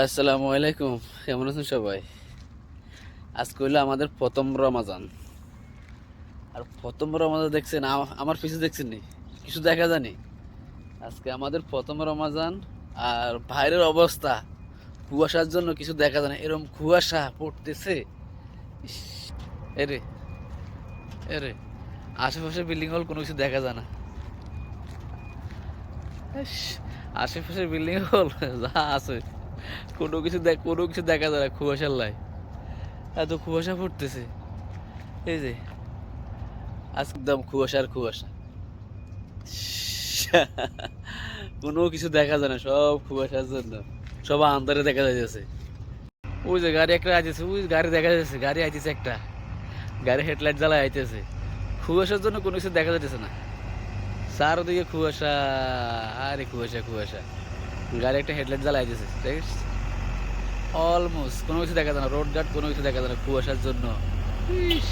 আসসালামু আলাইকুম। কেমন আছেন সবাই? আজকে হইলো আমাদের প্রথম রমাজান। আর প্রথম রমাজান দেখছেন, আমার পিছু দেখছেন নি? কিছু দেখা জানি? আজকে আমাদের প্রথম রমাজান। আর বাইরের অবস্থা কুয়াশার জন্য কিছু দেখা যায় না, এরকম কুয়াশা পড়তেছে। ইস, এরে এরে আশেপাশে বিল্ডিং হল কোনো কিছু দেখা যায় না। ইস, আশেপাশে বিল্ডিং হল যা আছে কোনো কিছু দেখা যায় না কুয়াশার লাই। এত কুয়াশা পড়তেছে। এই যে আজকে একদম কুয়াশার কুয়াশা। কোনো কিছু দেখা যায় না, সব কুয়াশার জন্য সব আন্ধারে দেখা যাইতেছে। ওই যে গাড়ি একটা আইতেছে, ওই গাড়ি দেখা যাচ্ছে, গাড়ি আইতেছে একটা, গাড়ি হেডলাইট জ্বালা আইতেছে। কুয়াশার জন্য কোনো কিছু দেখা যাইতেছে না, চারদিকে কুয়াশা। আরে কুয়াশা কুয়াশা, গাড়ি একটা হেডলাইট জ্বালা আইতেছে, ঠিক আছে? অলমোস্ট কোনো কিছু দেখা যায় না, রোড ঘাট কোনো কিছু দেখা যায় না কুয়াশার জন্য। ইস,